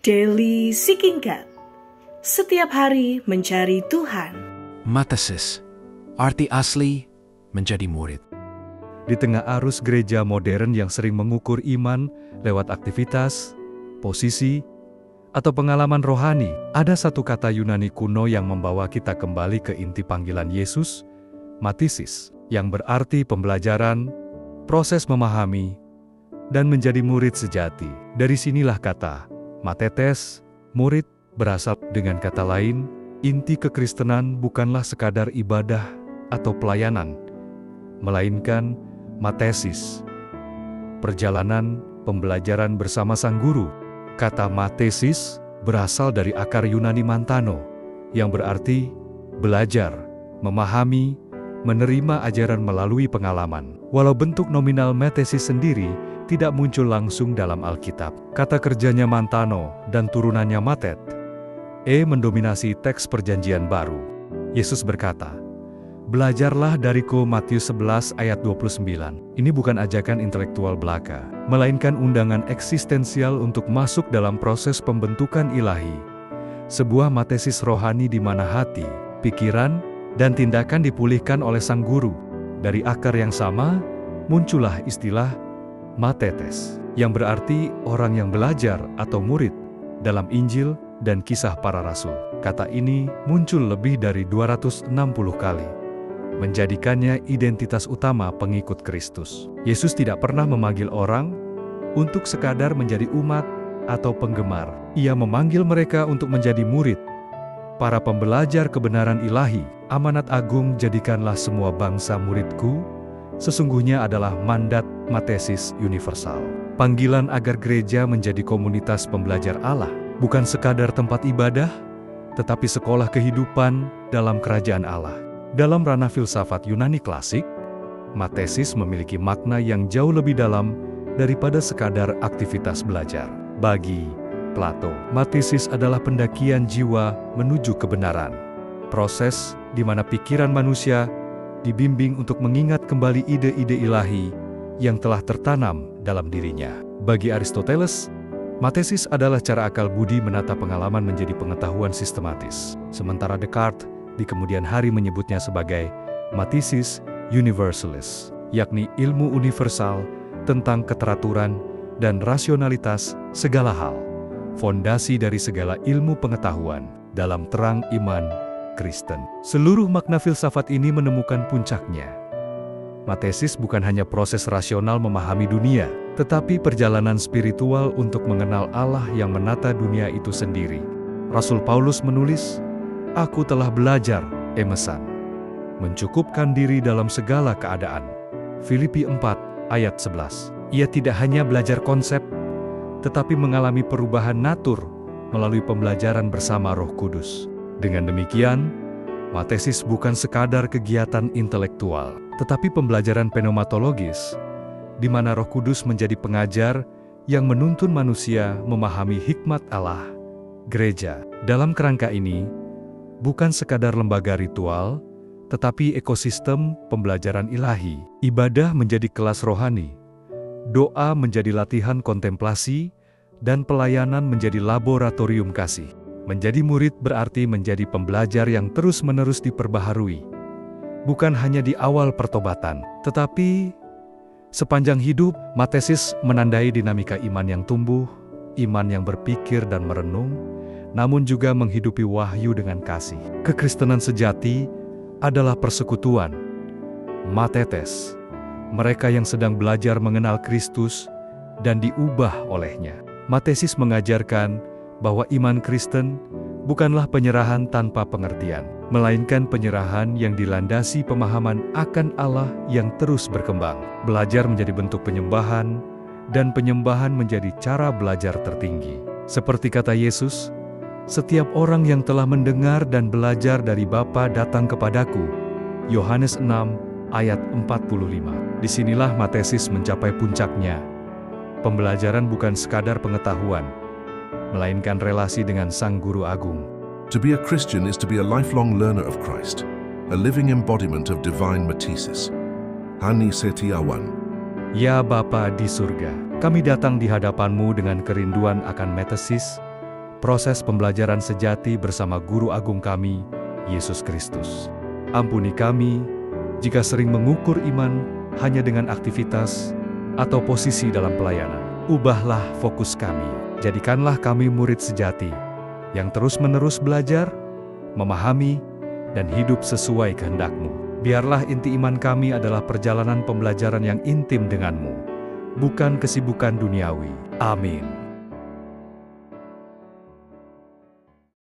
Daily Seeking God. Setiap hari mencari Tuhan. Matesis, arti asli menjadi murid. Di tengah arus gereja modern yang sering mengukur iman lewat aktivitas, posisi, atau pengalaman rohani, ada satu kata Yunani kuno yang membawa kita kembali ke inti panggilan Yesus, matesis, yang berarti pembelajaran, proses memahami, dan menjadi murid sejati. Dari sinilah kata matetes, murid, berasal. Dengan kata lain, inti kekristenan bukanlah sekadar ibadah atau pelayanan, melainkan matesis, perjalanan pembelajaran bersama sang guru. Kata matesis berasal dari akar Yunani mantano, yang berarti belajar, memahami, menerima ajaran melalui pengalaman. Walau bentuk nominal matesis sendiri tidak muncul langsung dalam Alkitab, kata kerjanya mantano dan turunannya matet, mendominasi teks Perjanjian Baru. Yesus berkata, "Belajarlah dariku," Matius 11 ayat 29. Ini bukan ajakan intelektual belaka, melainkan undangan eksistensial untuk masuk dalam proses pembentukan ilahi. Sebuah matesis rohani di mana hati, pikiran, dan tindakan dipulihkan oleh sang guru. Dari akar yang sama, muncullah istilah matetes, yang berarti orang yang belajar atau murid dalam Injil dan Kisah Para Rasul. Kata ini muncul lebih dari 260 kali, menjadikannya identitas utama pengikut Kristus. Yesus tidak pernah memanggil orang untuk sekadar menjadi umat atau penggemar. Ia memanggil mereka untuk menjadi murid, para pembelajar kebenaran ilahi. Amanat agung, "Jadikanlah semua bangsa muridku," sesungguhnya adalah mandat matesis universal. Panggilan agar gereja menjadi komunitas pembelajar Allah, bukan sekadar tempat ibadah, tetapi sekolah kehidupan dalam kerajaan Allah. Dalam ranah filsafat Yunani klasik, matesis memiliki makna yang jauh lebih dalam daripada sekadar aktivitas belajar. Bagi Plato, matesis adalah pendakian jiwa menuju kebenaran. Proses di mana pikiran manusia dibimbing untuk mengingat kembali ide-ide ilahi yang telah tertanam dalam dirinya. Bagi Aristoteles, matesis adalah cara akal budi menata pengalaman menjadi pengetahuan sistematis. Sementara Descartes di kemudian hari menyebutnya sebagai matesis universalis, yakni ilmu universal tentang keteraturan dan rasionalitas segala hal, fondasi dari segala ilmu pengetahuan dalam terang iman Kristen. Seluruh makna filsafat ini menemukan puncaknya. Matesis bukan hanya proses rasional memahami dunia, tetapi perjalanan spiritual untuk mengenal Allah yang menata dunia itu sendiri. Rasul Paulus menulis, "Aku telah belajar, emesan, mencukupkan diri dalam segala keadaan." Filipi 4 ayat 11. Ia tidak hanya belajar konsep, tetapi mengalami perubahan natur melalui pembelajaran bersama Roh Kudus. Dengan demikian, matesis bukan sekadar kegiatan intelektual, tetapi pembelajaran pneumatologis, di mana Roh Kudus menjadi pengajar yang menuntun manusia memahami hikmat Allah. Gereja, dalam kerangka ini, bukan sekadar lembaga ritual, tetapi ekosistem pembelajaran ilahi. Ibadah menjadi kelas rohani, doa menjadi latihan kontemplasi, dan pelayanan menjadi laboratorium kasih. Menjadi murid berarti menjadi pembelajar yang terus-menerus diperbaharui. Bukan hanya di awal pertobatan, tetapi sepanjang hidup. Matesis menandai dinamika iman yang tumbuh, iman yang berpikir dan merenung, namun juga menghidupi wahyu dengan kasih. Kekristenan sejati adalah persekutuan, matetes, mereka yang sedang belajar mengenal Kristus dan diubah olehnya. Matesis mengajarkan bahwa iman Kristen bukanlah penyerahan tanpa pengertian, melainkan penyerahan yang dilandasi pemahaman akan Allah yang terus berkembang. Belajar menjadi bentuk penyembahan, dan penyembahan menjadi cara belajar tertinggi. Seperti kata Yesus, "Setiap orang yang telah mendengar dan belajar dari Bapa datang kepadaku." Yohanes 6 ayat 45. Disinilah matesis mencapai puncaknya. Pembelajaran bukan sekadar pengetahuan, melainkan relasi dengan Sang Guru Agung. To be a Christian is to be a lifelong learner of Christ, a living embodiment of divine matesis. Hani Setiawan. Ya Bapa di surga, kami datang di hadapan-Mu dengan kerinduan akan matesis, proses pembelajaran sejati bersama Guru Agung kami, Yesus Kristus. Ampuni kami jika sering mengukur iman hanya dengan aktivitas atau posisi dalam pelayanan. Ubahlah fokus kami. Jadikanlah kami murid sejati yang terus-menerus belajar, memahami, dan hidup sesuai kehendak-Mu. Biarlah inti iman kami adalah perjalanan pembelajaran yang intim dengan-Mu, bukan kesibukan duniawi. Amin.